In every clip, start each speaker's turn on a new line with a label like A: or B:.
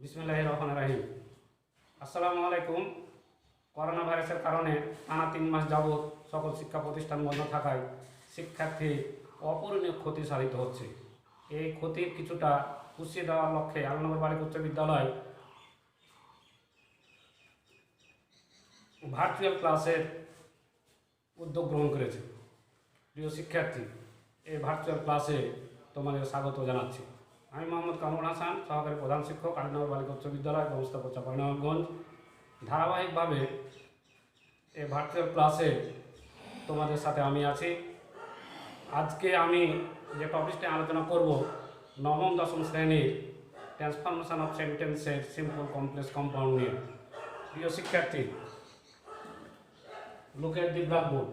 A: বিসমিল্লাহির রহমানির রহিম। আসসালামু আলাইকুম। করোনা ভাইরাসের কারণে টানা 3 মাস যাবৎ সকল শিক্ষা প্রতিষ্ঠান বন্ধ থাকায় শিক্ষার্থী অপূরণীয় ক্ষতি সাধিত হচ্ছে। এই ক্ষতির কিছুটা পুষিয়ে দেওয়ার লক্ষ্যে আলমনগর বালিকা উচ্চ বিদ্যালয় ভার্চুয়াল ক্লাসের উদ্যোগ গ্রহণ করেছে। প্রিয় শিক্ষার্থী, এই ভার্চুয়াল ক্লাসে তোমাদের স্বাগত জানাচ্ছি। আমি মোহাম্মদ কামরুল হাসান, সহকারী প্রধান শিক্ষক, আলমনগর বালিকা উচ্চ বিদ্যালয়, ব্যবস্থাপক চাঁপাইনবাবগঞ্জ। ধারাবাহিকভাবে এই ভার্চুয়াল ক্লাসে তোমাদের সাথে আমি আছি। আজকে আমি যে টপিকটি আলোচনা করব, নবম দশম শ্রেণীর ট্রান্সফরমেশন অফ সেন্টেন্সের সিম্পল কমপ্লেক্স কম্পাউন্ড নিয়ে। প্রিয় শিক্ষার্থী, লুক এট দি ব্ল্যাকবোর্ড।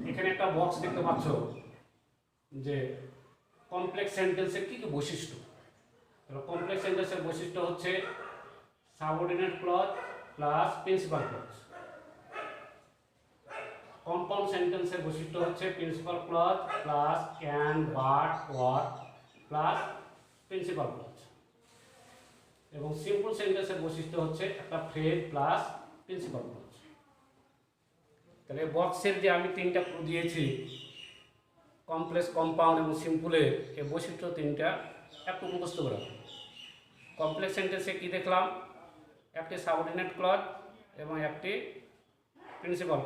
A: এখানে একটা বক্স দেখতে পাচ্ছ যে কমপ্লেক্স সেন্টেন্সের কী কী বৈশিষ্ট্য। কমপ্লেক্স সেন্টেন্সের বৈশিষ্ট্য হচ্ছে subordinate clause plus principal clause. Compound সেন্টেন্সের বৈশিষ্ট্য হচ্ছে principal clause plus can, but, or plus principal clause. এবং সিম্পল সেন্টেন্সের বৈশিষ্ট্য হচ্ছে একটা ফ্রেজ প্লাস প্রিন্সিপাল ক্লজ। তাহলে বক্সের যে আমি 3টা ক্লু দিয়েছি, কমপ্লেক্স, কম্পাউন্ড এবং সিম্পলের এই বৈশিষ্ট্য 3টা একটু মুখস্থ করা। কমপ্লেক্স সেন্টেন্সে কি দেখলাম? একটি সাবঅর্ডিনেট ক্লজ এবং একটি প্রিন্সিপাল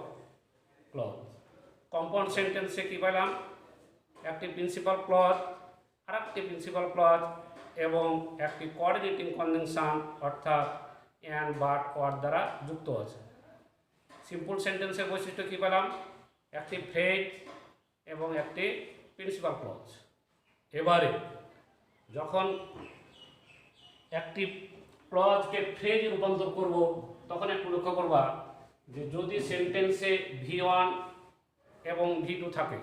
A: ক্লজ। কম্পাউন্ড সেন্টেন্সে কি পেলাম? একটি প্রিন্সিপাল ক্লজ, আর একটি প্রিন্সিপাল ক্লজ এবং একটি কোঅর্ডিনেটিং কনজাংশন অর্থাৎ অ্যান্ড, বাট, অর দ্বারা যুক্ত আছে। সিম্পল সেন্টেন্সের বৈশিষ্ট্য কি পেলাম? একটি ফ্রেজ এবং একটি প্রিন্সিপাল ক্লজ। এবারে যখন একটি ক্লজকে ফ্রেজে রূপান্তর করব, তখন একটু লক্ষ্য করবা যে যদি সেন্টেন্সে V1 এবং V2 থাকে,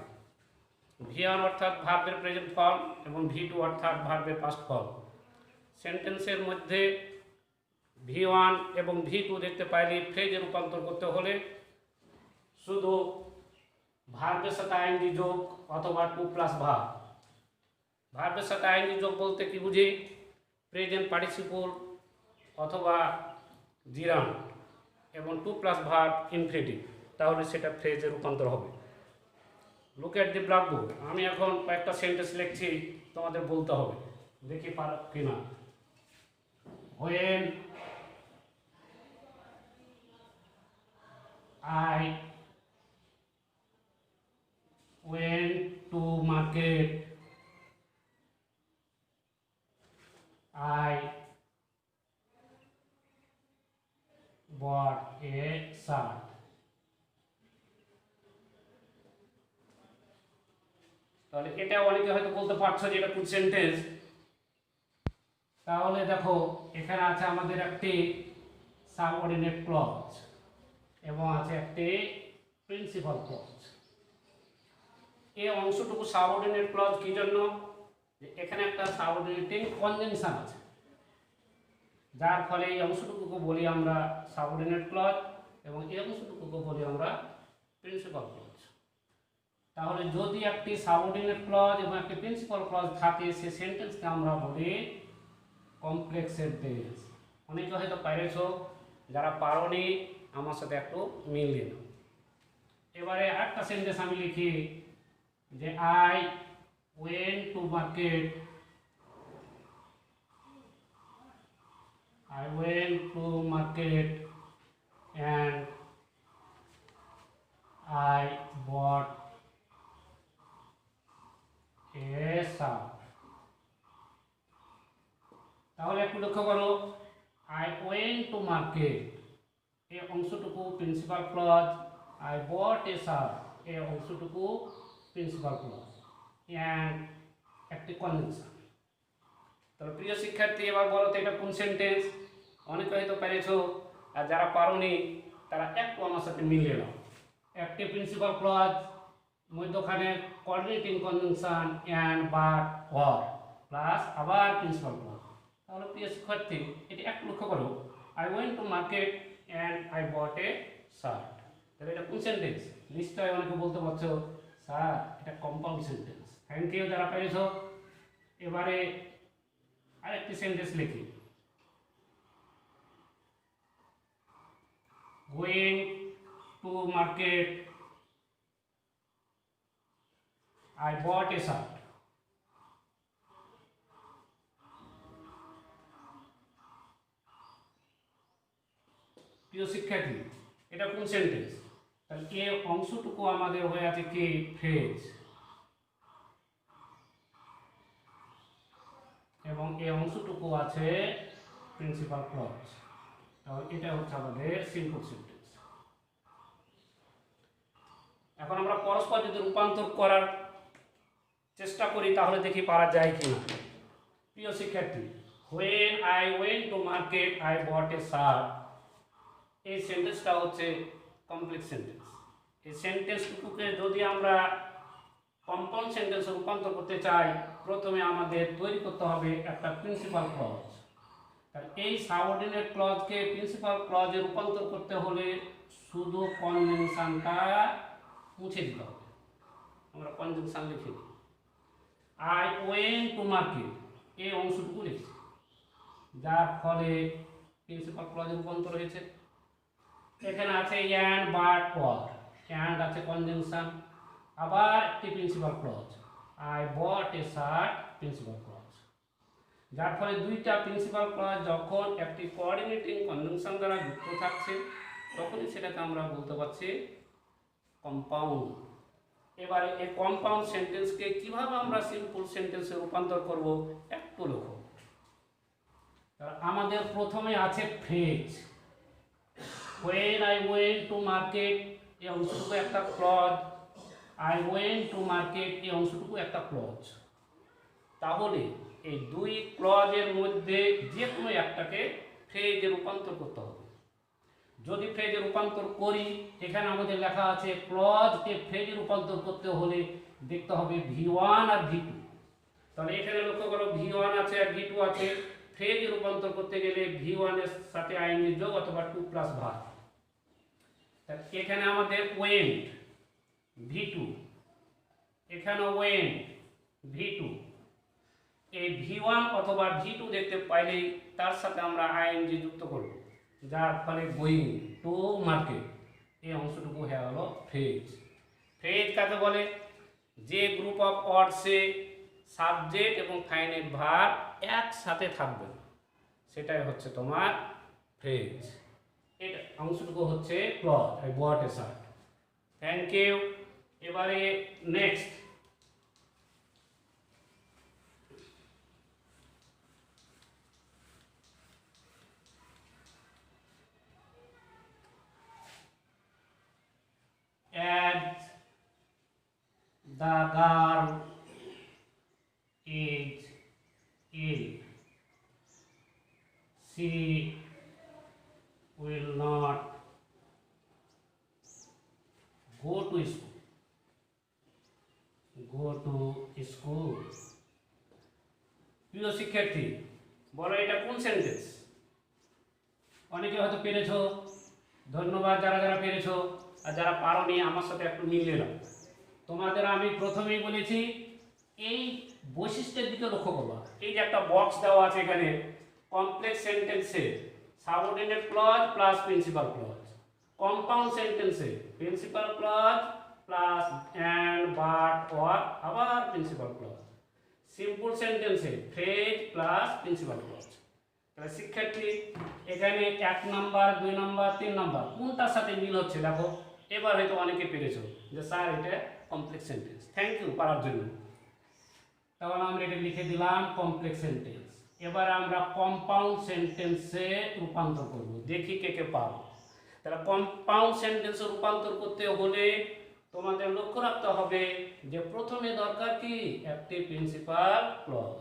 A: V1 অর্থাৎ ভার্বের প্রেজেন্ট ফর্ম এবং V2 অর্থাৎ ভার্বের পাস্ট ফর্ম, সেন্টেন্সের মধ্যে V1 এবং V2 দেখতে পাইলে ফ্রেজে রূপান্তর করতে হলে শুধু ভার্বের সাথে আইএনজি যোগ অথবা 2+ ভার্ব। ভার্বের সাথে আইএনজি যোগ বলতে কি বুঝি? প্রেজেন্ট পার্টিসিপল অথবা জিরান্ড এবং 2+ ভার্ব ইনফিনিটিভ, তাহলে সেটা ফ্রেজে রূপান্তর হবে। Look at the blackboard. আমি এখন কয়েকটা সেন্টেন্স লিখছি, তোমাদের বলতে হবে, দেখি পারো কিনা। When I went to market, I bought a shirt. তাহলে এটা অনেকে হয়তো বলতে পারছো যে এটা কোন সেন্টেন্স। তাহলে দেখো, এখানে আছে আমাদের একটি সাবঅর্ডিনেট ক্লজ এবং আছে একটি প্রিন্সিপাল ক্লজ। এই অংশটুকু সাবঅর্ডিনেট ক্লজ কি জন্য? এখানে একটা সাবঅর্ডিনেটিং কনজাংশন আছে, যার ফলে এই অংশটুকুকে বলি আমরা সাবঅর্ডিনেট ক্লজ এবং এই অংশটুকুকে বলি আমরা প্রিন্সিপাল ক্লজ। তাহলে যদি একটি সাবঅর্ডিনেট ক্লজ এবং একটি প্রিন্সিপাল ক্লজ থাকে, সে সেন্টেন্সকে আমরা বলি কমপ্লেক্স সেন্টেন্স। অনেকে হয়তো পেরেছো, যারা পারোনি আমার সাথে একটু মিল দিন। এবারে আরেকটা সেন্টেন্স আমি লিখি যে I went to market, I went to market and I bought a shirt. তাহলে একটু লক্ষ্য করো, I went to market, এই অংশটুকু principal clause, I bought a shirt, এই অংশটুকু প্রিন্সিপাল ক্লজ and একটি কনজাংশন। তবে প্রিয় শিক্ষার্থী, এবার বলো তো এটা কোন সেন্টেন্স? অনেকে হয়তো পেরেছো, আর যারা পারোনি তারা একটু আমার সাথে মিলিয়ে নাও। একটি প্রিন্সিপাল ক্লজ, মধ্যখানে coordinating conjunction and, but, or plus আবার প্রিন্সিপাল ক্লজ। তাহলে প্রিয় শিক্ষার্থী, এটি একটু লক্ষ্য করো, I went to market and I bought a shirt. তাহলে এটা কোন সেন্টেন্স? নিশ্চয়ই অনেকে বলতে পারছো স্যার এটা কম্পাউন্ড সেন্টেন্স। থ্যাংক ইউ যারা পেরেছো। এবারে আরেকটি সেন্টেন্স লিখি, going to market I bought a shirt. প্রিয় শিক্ষার্থী, এটা কোন সেন্টেন্স? তাহলে এ অংশটুকু আমাদের হয়ে আছে কি ফ্রেজ, এবং এই অংশটুকু আছে প্রিন্সিপাল ক্লজ। তাহলে এটা হচ্ছে আমাদের সিম্পল সেন্টেন্স। এখন আমরা পরস্পর যদি রূপান্তর করার চেষ্টা করি তাহলে দেখি পারা যায় কিনা। প্রিয় শিক্ষার্থী, when I went to market I bought a shirt, এই সেন্টেন্সটা হচ্ছে কমপ্লেক্স সেন্টেন্স। এই সেন্টেন্সটুকুকে যদি আমরা কম্পাউন্ড সেন্টেন্সে রূপান্তর করতে চাই, প্রথমে আমাদের তৈরি করতে হবে একটা প্রিন্সিপাল ক্লজ। তাহলে এই সাবঅর্ডিনেট ক্লজকে প্রিন্সিপাল ক্লজে রূপান্তর করতে হলে শুধু কনজাংশনটা মুছে দিতে হবে। আমরা কনজাংশন লিখে দিই, আই ওয়েন্ট টু মার্কেট, এই অংশটুকু লিখছি, যার ফলে প্রিন্সিপাল ক্লজে রূপান্তর হয়েছে। এখানে আছে অ্যান্ড বাট ওয়ার, অ্যান্ড আছে কনজাংশন, আবার একটি principal clause, I bought a shirt, principal clause. যার ফলে দুইটা প্রিন্সিপাল ক্লজ যখন একটি কোঅর্ডিনেটিং কনজাংশন দ্বারা যুক্ত থাকছে তখনই সেটাকে আমরা বলতে পারছি কম্পাউন্ড। এবারে এই কম্পাউন্ড সেন্টেন্সকে কিভাবে আমরা সিম্পল সেন্টেন্সে রূপান্তর করব একটু লক্ষ্য। আমাদের প্রথমে আছে phrase, when I went to market, এই অংশটুকু একটা clause, I went to market, এই অংশটুকু একটা ক্লজ। তাহলে এই দুই ক্লজের মধ্যে যে কোনো একটাকে ফ্রেজে রূপান্তর করতে হবে। যদি ফ্রেজে রূপান্তর করি, এখানে আমাদের লেখা আছে ক্লজকে ফ্রেজে রূপান্তর করতে হলে দেখতে হবে V1 আর V2। তাহলে এখানে লক্ষ্য করো V1 আছে আর V2 আছে। ফ্রেজে রূপান্তর করতে গেলে V1 এর সাথে আইএনজি যোগ অথবা 2 প্লাস ভার। এখানে আমাদের ওয়েন্ট V2, এখানে ওয়েন্ট V2, এই V1 অথবা V2 দেখতে পাইলেই তার সাথে আমরা আইএনজি যুক্ত করব, যার ফলে গোয়িং টু মার্কেট, এই অংশটুকু হয়ে গেল ফ্রেজ। ফ্রেজ কাকে বলে? যে গ্রুপ অফ ওয়ার্ডসে সাবজেক্ট এবং ফাইনাইট ভার্ব একসাথে থাকবে, সেটাই হচ্ছে তোমার ফ্রেজ। এটা অংশটুকু হচ্ছে clause, I bought a shirt. Thank you. এবারে next, as the girl is ill, she will not go to school. Go to school. প্রিয় শিক্ষার্থী, বলো এটা কোন সেন্টেন্স? অনেকে হয়তো পেরেছো, ধন্যবাদ যারা যারা পেরেছো, আর যারা পারোনি আমার সাথে একটু মিলিয়ে নাও। তোমাদের আমি প্রথমেই বলেছি এই বৈশিষ্ট্যের দিকে লক্ষ্য করবা। এই যে একটা বক্স দেওয়া আছে এখানে, কমপ্লেক্স সেন্টেন্সে subordinate clause plus principal clause, compound সেন্টেন্সে principal clause plus and but or আবার প্রিন্সিপাল ক্লজ, সিম্পল সেন্টেন্সে ফ্রেজ প্লাস প্রিন্সিপাল ক্লজ। তাহলে শিক্ষার্থী এখানে 1 নাম্বার 2 নাম্বার 3 নাম্বার কোনটার সাথে মিল হচ্ছে দেখো। এবার হয়তো অনেকে পেরেছো যে স্যার এটা কমপ্লেক্স সেন্টেন্স। থ্যাংক ইউ পারার জন্য। তাহলে আমরা এটা লিখে দিলাম কমপ্লেক্স সেন্টেন্স। এবার আমরা কম্পাউন্ড সেন্টেন্সে রূপান্তর করব, দেখি কে কে পারো। তাহলে কম্পাউন্ড সেন্টেন্সে রূপান্তর করতে হলে তোমাদের লক্ষ্য রাখতে হবে যে প্রথমে দরকার কি একটি প্রিন্সিপাল ক্লজ।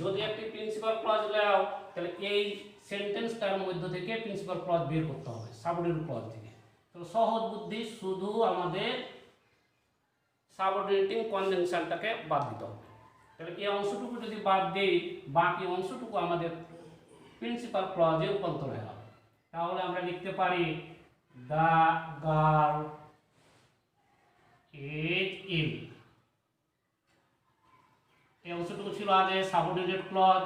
A: যদি একটি প্রিন্সিপাল ক্লজ নাও তাহলে এই সেন্টেন্সটার মধ্য থেকে প্রিন্সিপাল ক্লজ বের করতে হবে সাবঅর্ডিনেট ক্লজ থেকে। তো সহজ বুদ্ধি, শুধু আমাদের সাবঅর্ডিনেটিং কনজাংশনটাকে বাদ দিতে হবে। তাহলে এই অংশটুকু যদি বাদ দিই, বাকি অংশটুকু আমাদের প্রিন্সিপাল ক্লজে রূপান্তর হয়ে যাবে। তাহলে আমরা লিখতে পারি দ্য গার্ল ইজ ইল। এই অংশটুকু ছিল আগে সাবঅর্ডিনেট ক্লজ,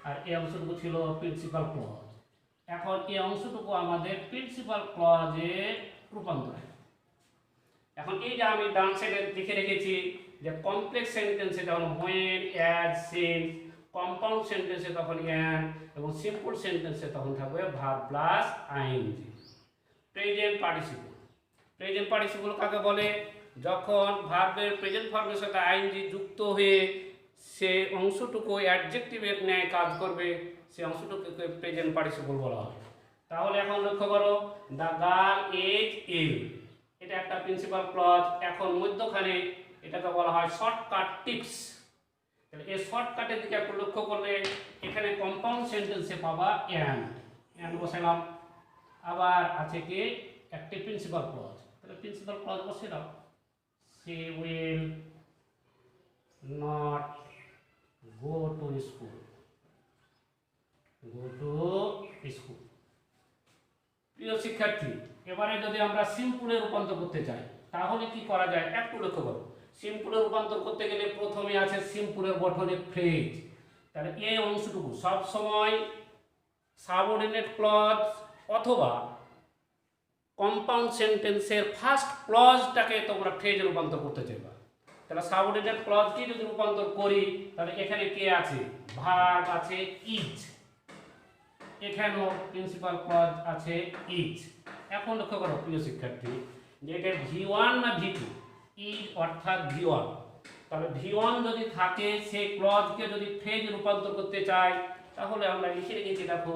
A: আর এই অংশটুকু ছিল প্রিন্সিপাল ক্লজ। এখন এই অংশটুকু আমাদের প্রিন্সিপাল ক্লজে রূপান্তর। এখন এই যে আমি ডান সাইডে লিখে রেখেছি যে কমপ্লেক্স সেন্টেন্সে যখন হোয়েন, অ্যাজ, সিন্স, কম্পাউন্ড সেন্টেন্সে তখন অ্যান, এবং সিম্পল সেন্টেন্সে তখন থাকবে verb plus ING. Present participle, present participle কাকে বলে? যখন ভার্বের প্রেজেন্ট ফর্মের সাথে আইএনজি যুক্ত হয়ে সে অংশটুকু অ্যাডজেক্টিভের ন্যায় কাজ করবে, সে অংশটুকুকে প্রেজেন্ট পার্টিসিপল বলা হয়। তাহলে এখন লক্ষ্য করো, দ্য গার্ল ইজ ইল, এটা একটা প্রিন্সিপাল ক্লজ। এখন মধ্যখানে এটাকে বলা হয় শর্টকাট টিপস। তাহলে এই শর্টকাটের দিকে একটু লক্ষ্য করলে এখানে কম্পাউন্ড সেন্টেন্সে পাবা অ্যান, অ্যান বসাইলাম। আবার আছে কি একটি প্রিন্সিপাল ক্লজ, তাহলে প্রিন্সিপাল ক্লজ বসে দাও, she will not go to school, go to school। প্রিয় শিক্ষার্থী, এবারে যদি আমরা সিম্পলে রূপান্তর করতে চাই তাহলে কি করা যায় একটু লক্ষ্য করো। সিম্পলে রূপান্তর করতে গেলে প্রথমে আছে সিম্পলের গঠনে ফ্রেজ। তাহলে এই অংশটুকু সব সময় সাবঅর্ডিনেট ক্লজ অথবা কম্পাউন্ড সেন্টেন্সের ফার্স্ট ক্লজটাকে তোমরা ফ্রেজে রূপান্তর করতে চাইবা। তাহলে সাবঅর্ডিনেট ক্লজকে যদি রূপান্তর করি তাহলে এখানে কে আছে? ভার্ব আছে ইজ, এখানেও প্রিন্সিপাল ক্লজ আছে ইজ। এখন লক্ষ্য করো প্রিয় শিক্ষার্থী, যে এটা V1 না V2? ইজ অর্থাৎ V1। তাহলে V1 যদি থাকে সেই ক্লজকে যদি ফ্রেজে রূপান্তর করতে চাই তাহলে আমরা লিখে রেখেছি, দেখো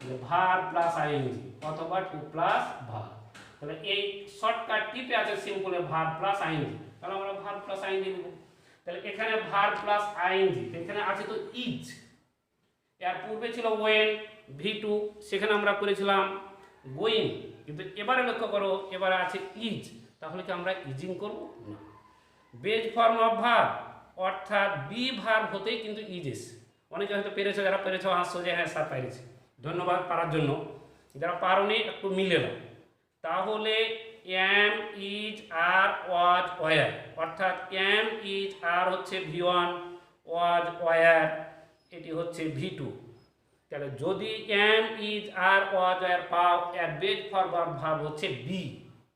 A: যে ভার্ব প্লাস আইএনজি অথবা টু প্লাস ভার্ব। তাহলে এই শর্টকাট টিপে আছে সিম্পলে ভার্ব প্লাস আইএনজি, তাহলে আমরা ভার্ব প্লাস আইএনজি নেব। তাহলে এখানে ভার্ব প্লাস আইএনজি, এখানে আছে তো ইজ, এর পূর্বে ছিল ওয়েন, V2 সেখানে আমরা করেছিলাম গোয়িং, কিন্তু এবারে লক্ষ্য করো এবারে আছে ইজ, তাহলে কি আমরা ইজিং করব না। বেজ ফর্ম অফ ভার্ব অর্থাৎ বি ভার্ব হতেই কিন্তু ইজ এসে। অনেকে হয়তো পেরেছো, যারা পেরেছো হাসছো যে হ্যাঁ স্যার পেরেছি, ধন্যবাদ পারার জন্য। যারা পারোনি একটু মিলে দাও। তাহলে am, is, are, was, were, অর্থাৎ এম, ইজ, আর হচ্ছে V1, ওয়াজ, ওয়ার এটি হচ্ছে V2। তাহলে যদি am, is, are, was, were পাও, এর বেজ ফর্ম অফ ভার্ব হচ্ছে বি।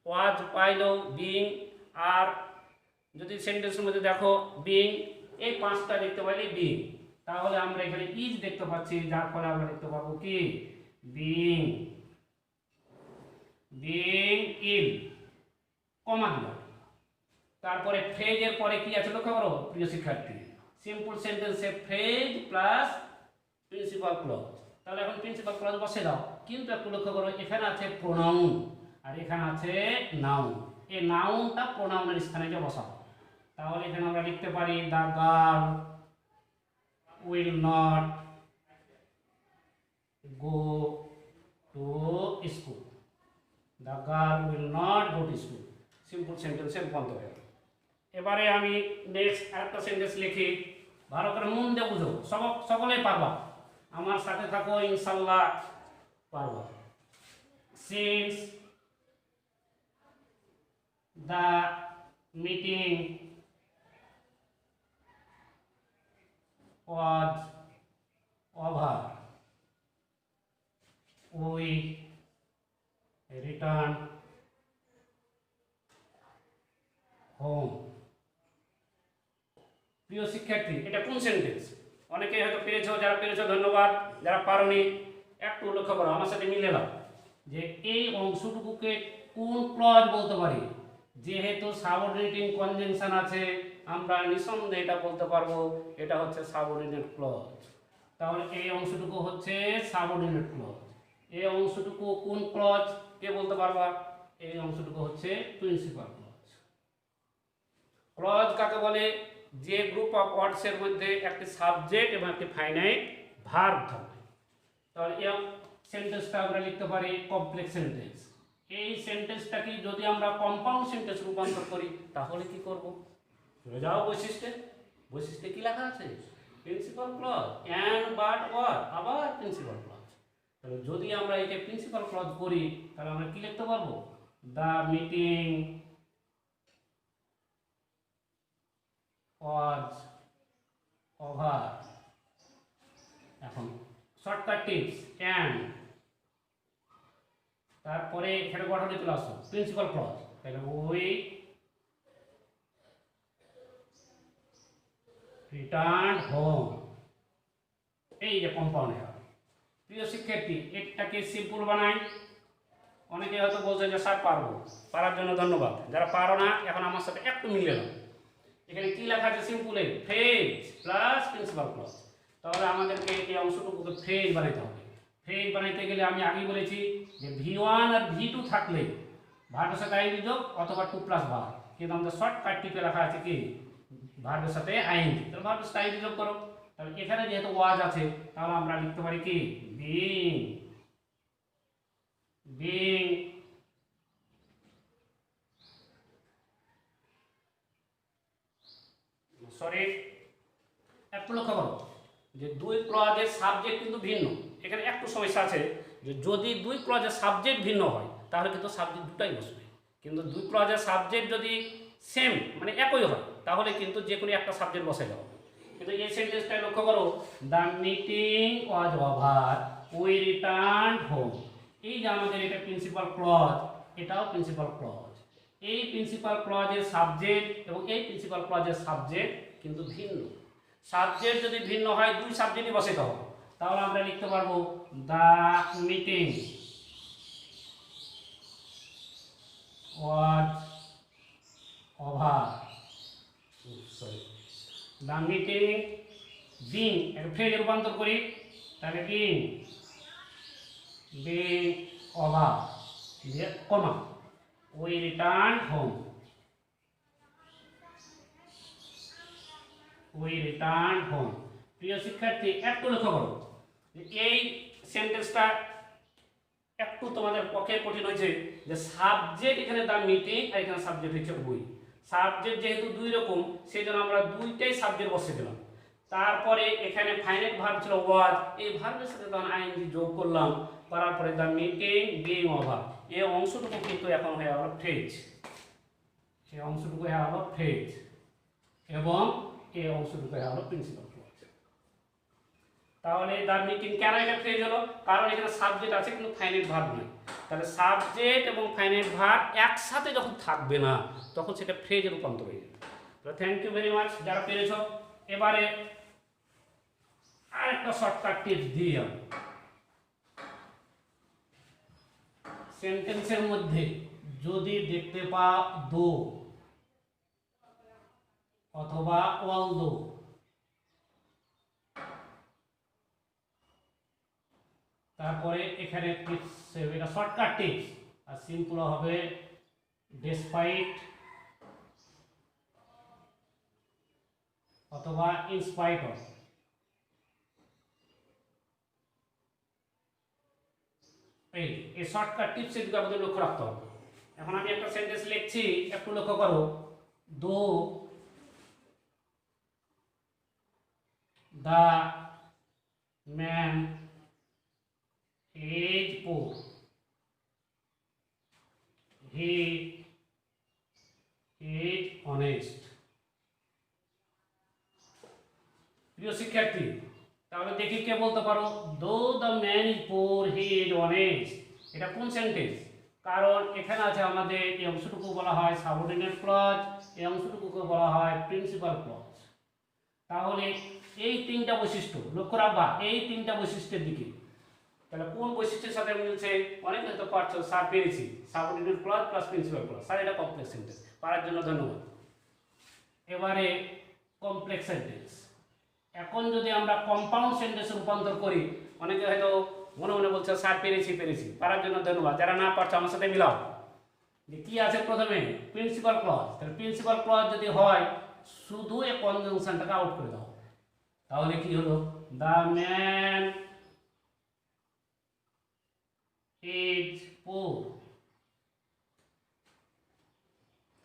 A: ওয়াজ পাইলো বিং, আর যদি সেন্টেন্সের মধ্যে দেখো বিং, এই পাঁচটা দেখতে পাইলে বিং। তাহলে আমরা এখানে ইজ দেখতে পাচ্ছি, যার ফলে আমরা দেখতে পাবো কি বিং, বিং ইল, কমা দিলাম। তারপরে ফ্রেজের পরে কি আছে লক্ষ্য করো প্রিয় শিক্ষার্থী, সিম্পল সেন্টেন্সে ফ্রেজ প্লাস প্রিন্সিপাল ক্লজ। তাহলে এখন প্রিন্সিপাল ক্লজ বসে দাও, কিন্তু একটু লক্ষ্য করো এখানে আছে প্রোনাউন আর এখানে আছে নাউন। এই নাউনটা প্রোনাউনের স্থানে গিয়ে বসাবো। তাহলে এখানে আমরা লিখতে পারি the girl will not go to school, the girl will not go to school. Simple সেন্টেন্সে রূপান্তর হয়ে গেল। এবারে আমি নেক্সট আরেকটা সেন্টেন্স লিখি, ভালো করে মন দিয়ে বুঝো, সকলেই পারবা, আমার সাথে থাকো ইনশাল্লাহ পারবা। Since the meeting was over, we returned home। প্রিয় শিক্ষার্থী, এটা কোন সেন্টেন্স? অনেকেই হয়তো পেরেছো, যারা পেরেছো ধন্যবাদ, যারা পারোনি একটু লক্ষ্য করো, আমার সাথে মিলে নাও যে এই অংশটুকুকে কোন ক্লজ বলতে পারি। যেহেতু সাবঅর্ডিনেটিং কনজাংশন আছে আমরা নিঃসন্দেহে এটা বলতে পারবো এটা হচ্ছে সাবঅর্ডিনেট ক্লজ। তাহলে এই অংশটুকু হচ্ছে সাবঅর্ডিনেট ক্লজ। এই অংশটুকু কোন ক্লজ কে বলতে পারবা? এই অংশটুকু হচ্ছে প্রিন্সিপাল ক্লজ। ক্লজ কাকে বলে? যে গ্রুপ অফ ওয়ার্ডস এর মধ্যে একটি সাবজেক্ট এবং একটি ফাইনাইট ভার্ব থাকে। তাহলে এই সেন্টেন্সটা আমরা লিখতে পারি কমপ্লেক্স সেন্টেন্স। এই সেন্টেন্সটাকে যদি আমরা কম্পাউন্ড সেন্টেন্স রূপান্তর করি তাহলে কি করব? চলে যাও বৈশিষ্ট্যে। বৈশিষ্ট্যে কি লেখা আছে? Principal clause, and, but, or, আবার প্রিন্সিপাল ক্লজ। তাহলে যদি আমরা একে প্রিন্সিপাল ক্লজ করি তাহলে আমরা কি লিখতে পারবো? দ্য মিটিং was over এখন শর্টকাট টিপস অ্যান্ড, তারপরে এখানে গঠনে চলে আসো প্রিন্সিপাল ক্লজ, তাহলে উই রিটার্ন হোম, এই যে কম্পাউন্ড এরর। প্রিয় শিক্ষার্থী, এটাকে সিম্পল বানাই। অনেকে হয়তো বলছে যে স্যার পারবো, পারার জন্য ধন্যবাদ। যারা পারো না এখন আমার সাথে একটু মিলে নাও। এখানে কি লেখা আছে সিম্পলে, ফ্রেজ প্লাস প্রিন্সিপাল ক্লজ। তাহলে আমাদেরকে এই অংশটুকুকে ফ্রেজ বানাইতে হবে। ফ্রেজ বানাইতে গেলে আমি আগেই বলেছি যে V1 আর V2 থাকলে ভার্বের সাথে আইএনজি যোগ অথবা 2 প্লাস ভার্ব, কিন্তু আমাদের শর্টকাট টিপে লেখা আছে কি ভার্বের সাথে আইএনজি, তাহলে ভার্বের সাথে আইএনজি যোগ করো। তাহলে এখানে যেহেতু ওয়াজ আছে তাহলে আমরা লিখতে পারি কি বিং, বিং সরি একটু লক্ষ্য করো যে দুই ক্লজের সাবজেক্ট কিন্তু ভিন্ন। এখানে একটু সমস্যা আছে যে যদি দুই ক্লজের সাবজেক্ট ভিন্ন হয় তাহলে কিন্তু সাবজেক্ট দুটাই বসবে, কিন্তু দুই ক্লজের সাবজেক্ট যদি সেম মানে একই হয় তাহলে কিন্তু যে কোনো একটা সাবজেক্ট বসে যাবে। কিন্তু এই সেন্টেন্সটাই লক্ষ্য করো, the meeting was over we returned home. এই যে আমাদের এটা প্রিন্সিপাল ক্লজ, এটাও প্রিন্সিপাল ক্লজ। এই প্রিন্সিপাল ক্লজের সাবজেক্ট এবং এই প্রিন্সিপাল ক্লজের সাবজেক্ট কিন্তু ভিন্ন। সাবজেক্ট যদি ভিন্ন হয় দুই সাবজেক্টই বসাতে হবে, তাহলে আমরা লিখতে পারবো the meeting was over, sorry the meeting being, একটা ফ্রেজে রূপান্তর করি তাহলে বিং, বিং ওভার দিয়ে comma we return home, we return home. প্রিয় শিক্ষার্থী একটু লক্ষ্য করো এই সেন্টেন্সটা একটু তোমাদের পক্ষে কঠিন হয়েছে যে সাবজেক্ট এখানে দ্য মিটিং আর এখানে সাবজেক্ট হচ্ছে উই। সাবজেক্ট যেহেতু দুই রকম সেই জন্য আমরা দুইটাই সাবজেক্ট বসে দিলাম। তারপরে এখানে ফাইনাইট ভার্ব ছিল ওয়াজ, এই ভার্বের সাথে তখন আইএনজি যোগ করলাম, করার পরে দ্য মিটিং বিং ওভার, এই অংশটুকু কিন্তু এখন হয়ে গেল ফ্রেজ, এই অংশটুকু হয়ে গেল ফ্রেজ এবং এই অংশটুকু হয়ে গেল প্রিন্সিপাল ক্লজ। তাহলে দ্য মিটিং কেন এটা ফ্রেজ হলো, কারণ এখানে সাবজেক্ট আছে কিন্তু ফাইনাইট ভার্ব নেই। তাহলে সাবজেক্ট এবং ফাইনাইট ভার্ব একসাথে যখন থাকবে না তখন সেটা ফ্রেজে রূপান্তর হয়ে যাবে। তো থ্যাংক ইউ ভেরি মাচ যারা পেরেছ। এবারে আরেকটা শর্টকাট টিপস দিই আমি। সেন্টেন্সের মধ্যে যদি দেখতে পাও দো অথবা অলদো, তারপরে এখানে টিপস, এটা শর্টকাট টিপস, আর সিম্পল হবে ডেসপাইট অথবা ইনস্পাইট অফ। এই শর্টকাট টিপস এগুলো আমাদের লক্ষ্য রাখতে হবে। এখন আমি একটা সেন্টেন্স লিখছি, একটু লক্ষ্য করো, দো the man is poor, he is honest। প্রিয় শিক্ষার্থী তাহলে দেখি কে বলতে পারো দো the man is poor he is honest, এটা কোন সেন্টেন্স? কারণ এখানে আছে আমাদের এই অংশটুকু বলা হয় সাবঅর্ডিনেট ক্লজ, এই অংশটুকুকে বলা হয় প্রিন্সিপাল ক্লজ। তাহলে এই তিনটা বৈশিষ্ট্য লক্ষ্য রাখবা, এই তিনটা বৈশিষ্ট্যের দিকে। তাহলে কোন বৈশিষ্ট্যের সাথে মিলছে? অনেক হয়তো পারছো, স্যার পেরেছি subordinate clause plus principal clause. Sir এটা কমপ্লেক্স সেন্টেন্স, পারার জন্য ধন্যবাদ। এবারে কমপ্লেক্স সেন্টেন্স, এখন যদি আমরা কম্পাউন্ড সেন্টেন্সে রূপান্তর করি, অনেকে হয়তো মনে মনে বলছে স্যার পেরেছি পেরেছি, পারার জন্য ধন্যবাদ। যারা না পারছো আমার সাথে মিলাও যে কি আছে প্রথমে প্রিন্সিপাল ক্লজ। তাহলে প্রিন্সিপাল ক্লজ যদি হয় শুধু এই কনজাংশনটাকে আউট করে দাও, তাহলে কি হলো? দ্য ম্যান ইজ পুর।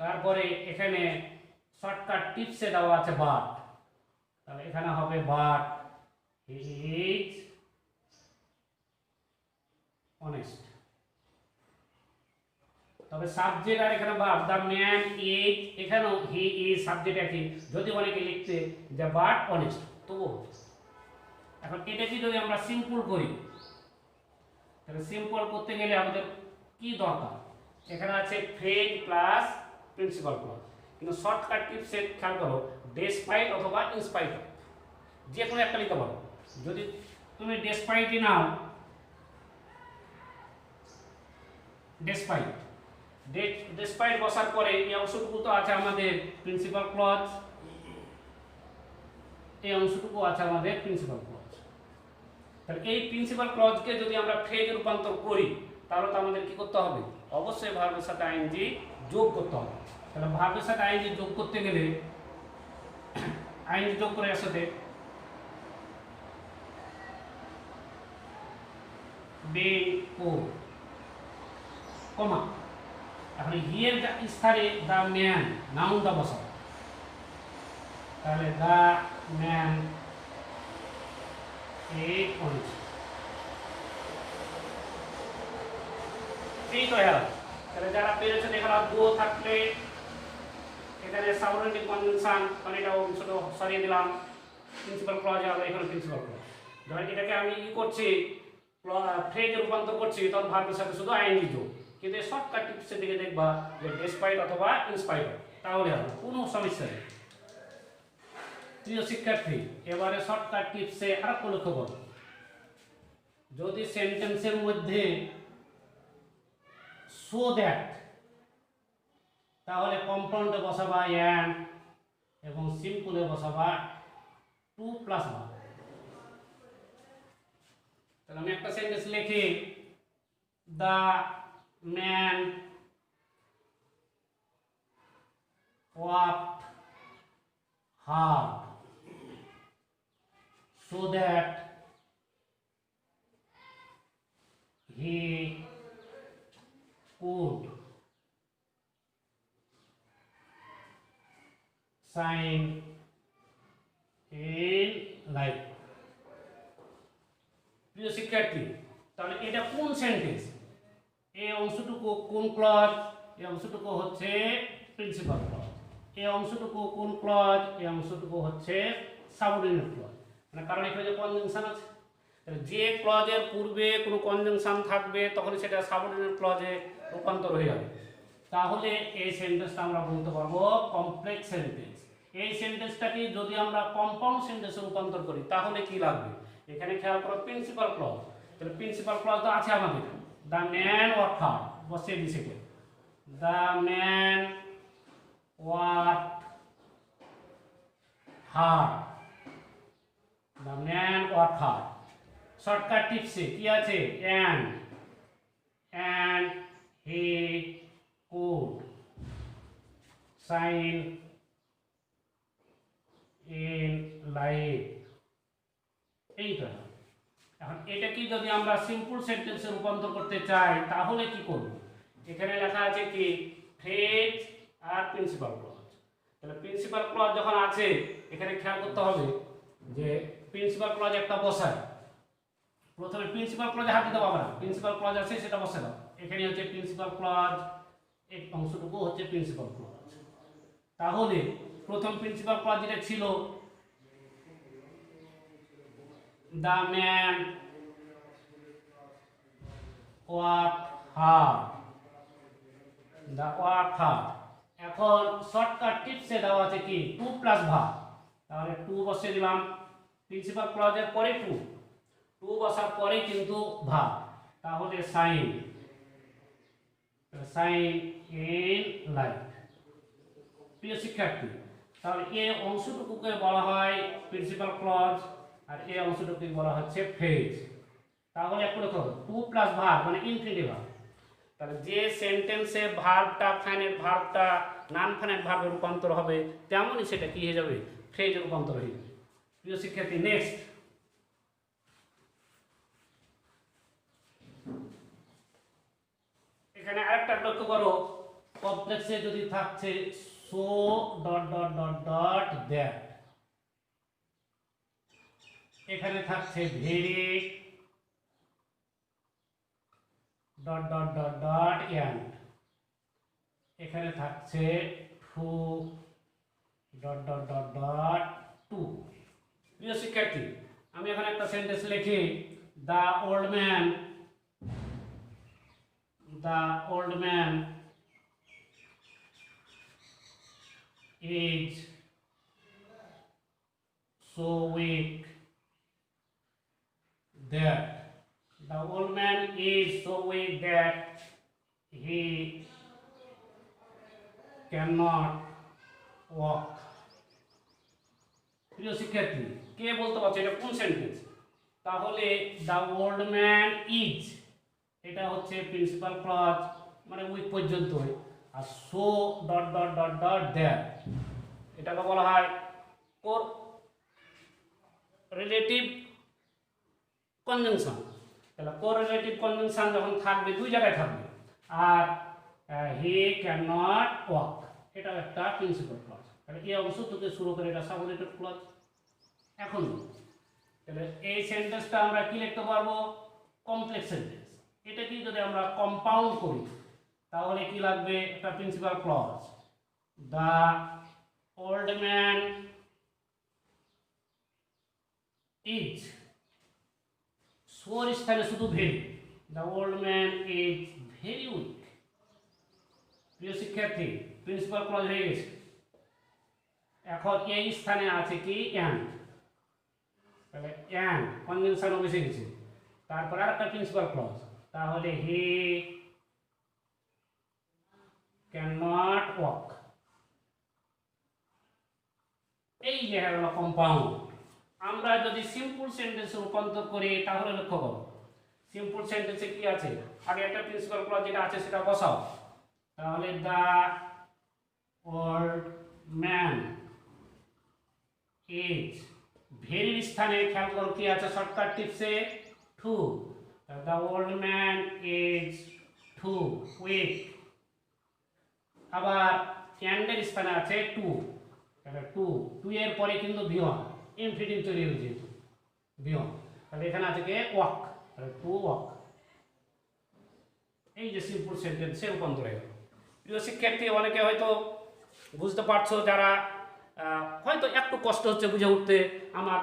A: তারপরে এখানে শর্টকাট টিপসে দেওয়া আছে বাট, তাহলে এখানে হবে বাট হি ইজ অনেস্ট। তবে সাবজেক্ট আর এখানে ভার্ব, দ্য ম্যান ইজ, এখানেও হি ইজ সাবজেক্ট একই, যদি অনেকে লিখতে যে বাট অনেস্ট তবুও। এখন এটাকে যদি আমরা সিম্পল করি, তাহলে সিম্পল করতে গেলে আমাদের কি দরকার? এখানে আছে ফ্রেজ প্লাস প্রিন্সিপাল ক্লজ, কিন্তু শর্টকাট টিপসে খেয়াল করো ডেসপাইট অথবা ইনস্পাইট যে কোনো একটা লিখতে পারো। যদি তুমি ডেসপাইটই নাও, ডেসপাইট বসার পরে এই অংশটুকু তো আছে আমাদের প্রিন্সিপাল ক্লজ, এই অংশটুকু আছে আমাদের প্রিন্সিপাল ক্লজ। তাহলে এই প্রিন্সিপাল ক্লজকে যদি আমরা ফ্রেজে রূপান্তর করি তাহলে তো আমাদের কি করতে হবে? অবশ্যই ভার্বের সাথে আইএনজি যোগ করতে হবে। তাহলে ভার্বের সাথে আইএনজি যোগ করতে গেলে আইএনজি যোগ করে এর সাথে বে ও কমা, এখন হিয়ের স্থানে দা ম্যান নাউনটা বসাবো। তাহলে দা ম্যান এই অরেঞ্জ, এই তো হ্যাঁ। তাহলে যারা পেরেছে দেখালা গো থাকলে এখানে সাবঅর্ডিনেট কনজাংশন, মানে এটা ছোট সরিয়ে দিলাম প্রিন্সিপাল ক্লজে, আমরা এখানে প্রিন্সিপাল ক্লজ। ধরেন এটাকে আমি ই করছি ফ্রেজে রূপান্তর করছি, তখন ভার্বের সাথে শুধু আইএনজি যোগ। কিন্তু এই শর্টকাট টিপসের দিকে দেখবা যে ডেসপাইট অথবা ইনস্পাইট, তাহলে হবে কোনো সমস্যা নেই। প্রিয় শিক্ষার্থী, এবারে শর্টকাট টিপসে আরেকটু লক্ষ্য করো, যদি সেন্টেন্সের মধ্যে সো দ্যাট, তাহলে কম্পাউন্ডে বসাবা অ্যান্ড এবং সিম্পলে বসাবা টু প্লাস ভার্ব। তাহলে আমি একটা সেন্টেন্স লিখি, the man worked hard so that he could shine in life। প্রিয় শিক্ষার্থী, তাহলে এটা কোন সেন্টেন্স? এই অংশটুকু কোন ক্লজ? এই অংশটুকু হচ্ছে প্রিন্সিপাল ক্লজ। এই অংশটুকু কোন ক্লজ? এই অংশটুকু হচ্ছে সাবঅর্ডিনেট ক্লজ। মানে কারণ এখানে যে কনজাংশন আছে, যে ক্লজের পূর্বে কোনো কনজাংশন থাকবে তখন সেটা সাবঅর্ডিনেট ক্লজে রূপান্তর হয়ে যাবে। তাহলে এই সেন্টেন্সটা আমরা বলতে পারবো কমপ্লেক্স সেন্টেন্স। এই সেন্টেন্সটাকে যদি আমরা কম্পাউন্ড সেন্টেন্সে রূপান্তর করি তাহলে কি লাগবে? এখানে খেয়াল করো প্রিন্সিপাল ক্লজ। তাহলে প্রিন্সিপাল ক্লজ তো আছে আমাদের, দ্য ম্যান ওয়ার্কড হার্ড, বসিয়ে দিয়েছে কে? The man worked hard, the man worked hard. Shortcut টিপসে কি আছে? And he could shine in life. এইটা। এখন এটাকে যদি আমরা সিম্পল সেন্টেন্সে রূপান্তর করতে চাই তাহলে কি করব? এখানে লেখা আছে কি ফ্রেজ আর প্রিন্সিপাল ক্লজ। তাহলে প্রিন্সিপাল ক্লজ যখন আছে এখানে খেয়াল করতে হবে যে প্রিন্সিপাল ক্লজ একটা বসায়। প্রথমে প্রিন্সিপাল ক্লজে হাত দিতে পারবে না, প্রিন্সিপাল ক্লজ আছে সেটা বসে দাও। এখানে হচ্ছে প্রিন্সিপাল ক্লজ, এই অংশটুকু হচ্ছে প্রিন্সিপাল ক্লজ। তাহলে প্রথম প্রিন্সিপাল ক্লজ যেটা ছিল the man worked hard, the worked hard. এখন শর্টকাট টিপসে দেওয়া আছে কি টু প্লাস ভার্ব, তাহলে টু বসিয়ে দিলাম। প্রিন্সিপাল ক্লজের পরে টু, টু বসার পরে কিন্তু ভার্ব, তাহলে সাইন ইন লাইফ। প্রিয় শিক্ষার্থী, তাহলে এই অংশটুকুকে বলা হয় প্রিন্সিপাল ক্লজ আর এই অংশটুকুকে বলা হচ্ছে ফ্রেজ। তাহলে একটু দেখো টু প্লাস ভার্ব মানে ইনফিনিটিভ ভার্ব। তাহলে যে সেন্টেন্সে ভার্বটা ফাইনাইট ভার্বটা নন ফাইনাইট ভার্বে রূপান্তর হবে তেমনই সেটা কি হয়ে যাবে? ফ্রেজে রূপান্তর হয়ে যাবে। প্রিয় শিক্ষার্থী, নেক্সট এখানে আরেকটা লক্ষ্য করো, কমপ্লেক্সে যদি থাকছে so dot dot dot dot that, এখানে থাকছে very dot dot dot dot and, এখানে থাকছে too dot dot dot dot to. প্রিয় শিক্ষার্থী, আমি এখানে একটা সেন্টেন্স লিখি, the old man is so weak that the old man is so weak that he cannot walk. প্রিয় শিক্ষার্থী, কে বলতে পারছে এটা কোন সেন্টেন্স? তাহলে দ্য ওল্ড ম্যান ইজ, এটা হচ্ছে প্রিন্সিপাল ক্লজ, মানে উইক পর্যন্তই। আর so dot dot dot dot that, এটাকে বলা হয় কোর রিলেটিভ কনজাংশন। তাহলে কোর রিলেটিভ কনজাংশন যখন থাকবে, দুই জায়গায় থাকবে, আর হি ক্যান নট ওয়াক, এটাও একটা প্রিন্সিপাল ক্লজ। তাহলে এই অংশ থেকে শুরু করে এটা সাবঅর্ডিনেট ক্লজ। এখন তাহলে এই সেন্টেন্সটা আমরা কি লিখতে পারবো? Complex sentence. এটা কি যদি আমরা কম্পাউন্ড করি তাহলে কি লাগবে? একটা principal clause, the old man is, সোর স্থানে শুধু very, the old man is very weak. প্রিয় শিক্ষার্থী, প্রিন্সিপাল ক্লজ হয়ে গেছে। এখন এই স্থানে আছে কি? অ্যান্ড। তাহলে অ্যান্ড কনজাংশন বসে গেছে, তারপর আরেকটা প্রিন্সিপাল ক্লজ, তাহলে হি ক্যান নট ওয়াক। এই যে হলো কম্পাউন্ড। আমরা যদি সিম্পল সেন্টেন্সে রূপান্তর করি তাহলে লক্ষ্য করো, সিম্পল সেন্টেন্সে কি আছে? আগে একটা প্রিন্সিপাল ক্লজ যেটা আছে সেটা বসাও। তাহলে দ্য ওল্ড ম্যান ইজ, ভেরির স্থানে খেয়াল করো কি আছে শর্টকাট টিপসে? Too. The old man is too weak. আবার ক্যান্ডের স্থানে আছে টু, তাহলে টু, টু এর পরে কিন্তু ভিওন, ইনফিনিটিভ চলে গেছে যেহেতু ভিওন, তাহলে এখানে আছে কি? ওয়াক, তাহলে টু ওয়াক। এই যে সিম্পল সেন্টেন্সে রূপান্তর হয়ে গেল। প্রিয় শিক্ষার্থী, অনেকে হয়তো বুঝতে পারছো, যারা হয়তো একটু কষ্ট হচ্ছে বুঝে উঠতে, আমার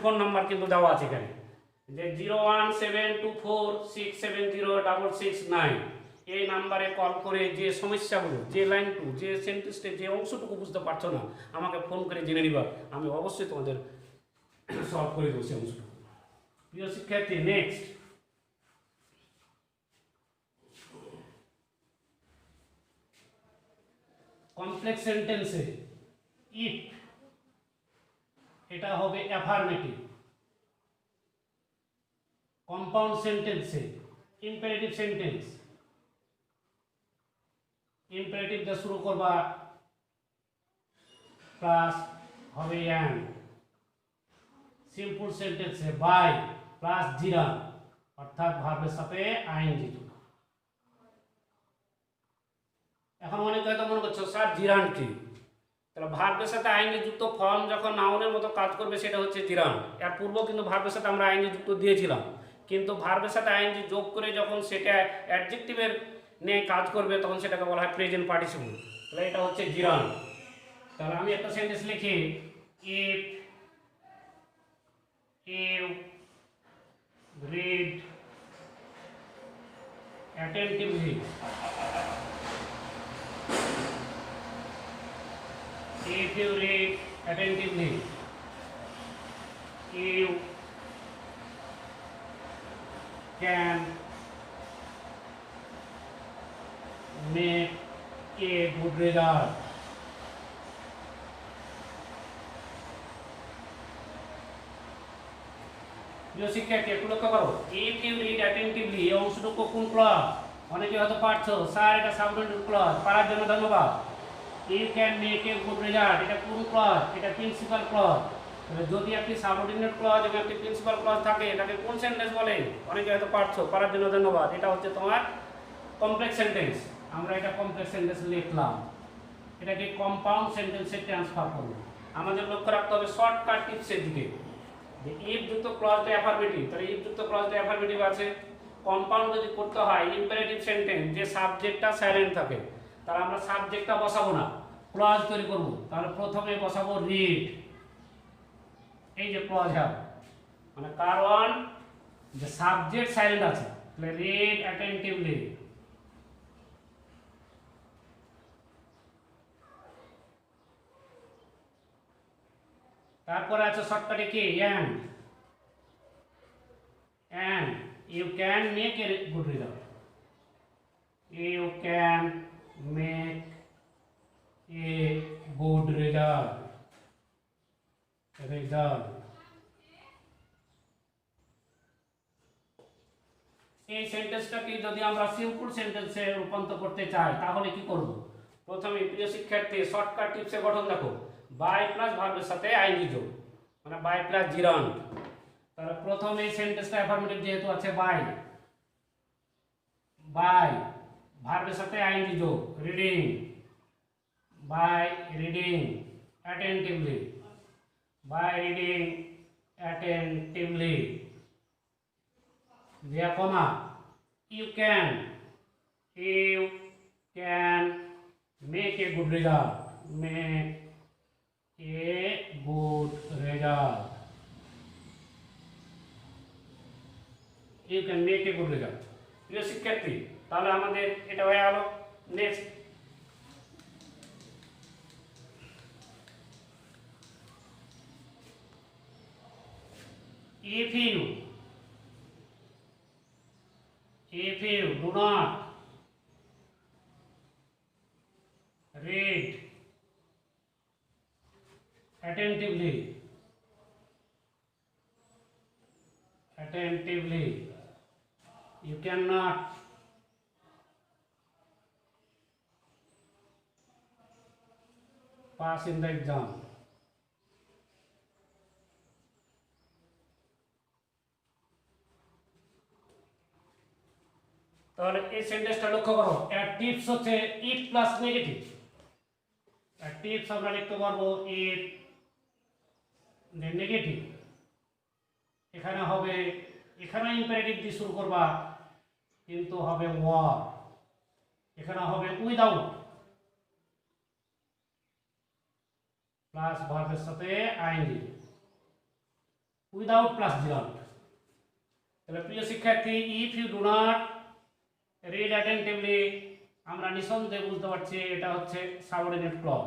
A: ফোন নাম্বার কিন্তু দেওয়া আছে এখানে, যে 01724670669, এই নাম্বারে কল করে যে সমস্যাগুলো, যে লাইনটু, যে সেন্টেন্সটা, যে অংশটুকু বুঝতে পারছো না, আমাকে ফোন করে জেনে নিবা, আমি অবশ্যই তোমাদের সলভ করে দেবো সেই অংশটুকু। প্রিয় শিক্ষার্থী, নেক্সট কমপ্লেক্স সেন্টেন্সে ইফ, এটা হবে অ্যাফার্মেটিভ। কম্পাউন্ড সেন্টেন্সে ইম্পারেটিভ সেন্টেন্স, ইম্পারেটিভ দিয়ে শুরু করবা, প্লাস হবে অ্যান্ড। সিম্পল সেন্টেন্সে বাই প্লাস জিরান, অর্থাৎ ভার্বের সাথে আইএনজি যুক্ত। এখন অনেকে হয়তো মনে করছো স্যার জিরান কি? তাহলে ভার্বের সাথে আইএনজি যুক্ত ফর্ম যখন নাউনের মতো কাজ করবে সেটা হচ্ছে জিরান। এর পূর্ব কিন্তু ভার্বের সাথে আমরা আইএনজি যুক্ত দিয়েছিলাম, কিন্তু ভার্বের সাথে আইএনজি যোগ করে যখন সেটা অ্যাডজেক্টিভের নিয়ে কাজ করবে তখন সেটাকে বলা হয় প্রেজেন্ট পার্টিসিপল। তাহলে এটা হচ্ছে জিরান। তাহলে আমি একটা সেন্টেন্স লিখি, if you read attentively, if you read attentively, you can make a good result. প্রিয় শিক্ষার্থী, একটু লক্ষ্য করো, if you read attentively, এই অংশটুকু কোন ক্লজ? অনেকে হয়তো পারছো স্যার এটা সাবঅর্ডিনেট ক্লজ, পারার জন্য ধন্যবাদ। You can make a good result, এটা কোন ক্লজ? এটা প্রিন্সিপাল ক্লজ। তাহলে যদি একটি সাবঅর্ডিনেট ক্লজ এবং একটি প্রিন্সিপাল ক্লজ থাকে, এটাকে কোন সেন্টেন্স বলে? অনেকে হয়তো পারছো, পারার জন্য ধন্যবাদ। এটা হচ্ছে তোমার কমপ্লেক্স সেন্টেন্স। আমরা এটা কমপ্লেক্স সেন্টেন্স লিখলাম, এটাকে কম্পাউন্ড সেন্টেন্সে ট্রান্সফার করব। আমাদের লক্ষ্য রাখতে হবে শর্টকাট টিপসের দিকে, যে ইফ যুক্ত ক্লজটা অ্যাফার্মেটিভ, তাহলে ইফ যুক্ত ক্লজটা অ্যাফার্মেটিভ আছে। কম্পাউন্ড যদি করতে হয় ইম্পারেটিভ সেন্টেন্স, যে সাবজেক্টটা সাইলেন্ট থাকে, তাহলে আমরা সাবজেক্টটা বসাবো না, ক্লজ তৈরি করব। তাহলে প্রথমে বসাবো রিড, এই যে ক্লজ হ্যাভ, মানে কারণ যে সাবজেক্ট সাইলেন্ট আছে, তাহলে রিড অ্যাটেন্টিভলি। তারপরে আছে শর্টকাটে কি and you can make a good result, you can make a good result। এই সেন্টেন্সটাকে যদি আমরা সিম্পল সেন্টেন্সে রূপান্তর করতে চাই তাহলে কি করব? প্রথমে প্রিয় শিক্ষার্থী শর্টকাট টিপসে গঠন দেখো, বাই প্লাস ভার্বের সাথে আইএনজি যোগ, মানে বাই প্লাস জিরান্ট। তাহলে প্রথমে এই সেন্টেন্সটা অ্যাফার্মেটিভ যেহেতু আছে বাই ভার্বের সাথে আইএনজি যোগ, reading, by reading attentively, by reading attentively, দিয়া comma, you can make a good result, make a good result, you can make a good result। প্রিয় শিক্ষার্থী, তাহলে আমাদের এটা হয়ে গেল। Next if you do not read attentively, you cannot pass in the exam। তাহলে এই সেন্টেন্সটা লক্ষ্য করো, এর টিপস হচ্ছে ইফ প্লাস নেগেটিভ। এর টিপস আমরা লিখতে পারবো ইফ নেগেটিভ, এখানে হবে, এখানে ইম্পারেটিভ দিয়ে শুরু করবা কিন্তু হবে ওয়ার, এখানে হবে উইদাউট প্লাস ভার্বের সাথে আইএনজি, উইদাউট প্লাস জিরান্ট। তাহলে প্রিয় শিক্ষার্থী, if you do not read attentively আমরা নিঃসন্দেহে বুঝতে পারছি এটা হচ্ছে subordinate clause.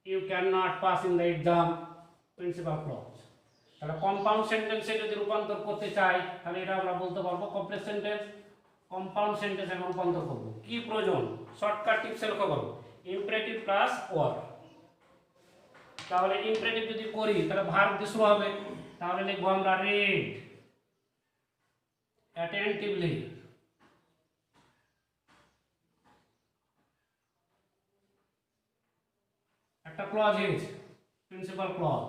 A: You can not pass in the exam principal clause. তাহলে কম্পাউন্ড সেন্টেন্সে যদি রূপান্তর করতে চাই তাহলে এটা আমরা বলতে পারবো কমপ্লেক্স সেন্টেন্স। কম্পাউন্ড সেন্টেন্সে রূপান্তর করব, কি প্রয়োজন? শর্টকাট টিপসে লক্ষ্য করো, ইম্পারেটিভ প্লাস ওয়ার। তাহলে ইম্পারেটিভ যদি করি তাহলে ভার্ব দিয়ে শুরু হবে, তাহলে লিখবো আমরা রিড অ্যাটেন্টিভলি, একটা clause is principal clause,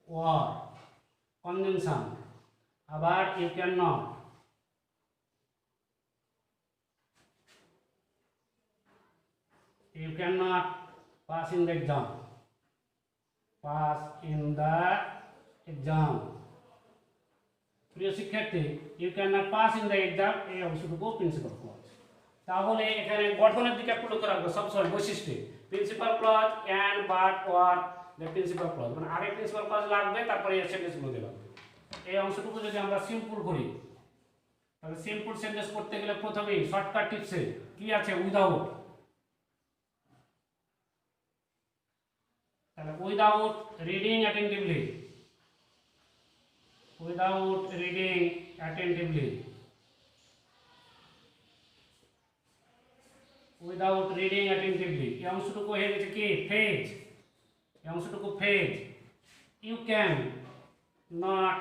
A: or, conjunction, আবার you can not, you cannot pass in the exam, pass in the exam। প্রিয় শিক্ষার্থী, you cannot pass in the exam এই অংশটুকু প্রিন্সিপাল ক্লজ। তাহলে এখানে গঠনের দিকে একটু লক্ষ্য রাখবো, সবসময় বৈশিষ্ট্য principal clause and but where the principal clause, মানে আগে প্রিন্সিপাল ক্লজ লাগবে তারপরে এই সেন্টেন্সগুলো দেওয়া হবে। এই অংশটুকু যদি আমরা সিম্পল করি তাহলে সিম্পল সেন্টেন্স করতে গেলে প্রথমেই শর্টকাট টিপসে কি আছে? উইদাউট। তাহলে without reading attentively, without reading attentively, without reading attentively. এই অংশটুকু হয়ে গেছে কি? ফেজ। এই অংশটুকু phrase. You can not,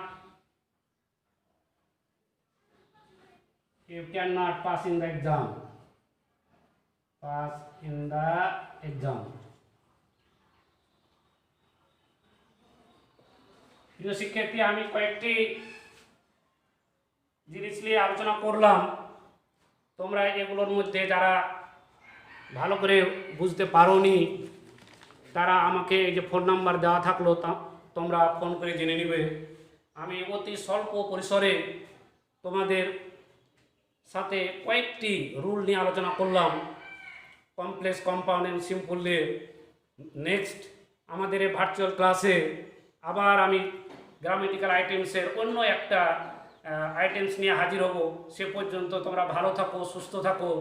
A: you cannot pass in the exam, pass in the exam। প্রিয় শিক্ষার্থী, আমি কয়েকটি জিনিস নিয়ে আলোচনা করলাম, তোমরা এগুলোর মধ্যে যারা ভালো করে বুঝতে পারোনি তারা আমাকে এই যে ফোন নাম্বার দেওয়া থাকলো তোমরা ফোন করে জেনে নেবে। আমি অতি স্বল্প পরিসরে তোমাদের সাথে কয়েকটি রুল নিয়ে আলোচনা করলাম, কমপ্লেক্স, কম্পাউন্ড এন্ড সিম্পল নিয়ে। নেক্সট আমাদের এই ভার্চুয়াল ক্লাসে আবার আমি গ্রামেটিক্যাল আইটেমসের অন্য একটা আইটেমস নিয়ে হাজির হব। সে পর্যন্ত তোমরা ভালো থাকো, সুস্থ থাকো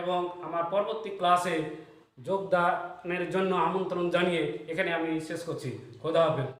A: এবং আমার পরবর্তী ক্লাসে যোগদানের জন্য আমন্ত্রণ জানিয়ে এখানে আমি শেষ করছি। খোদা হাফেজ।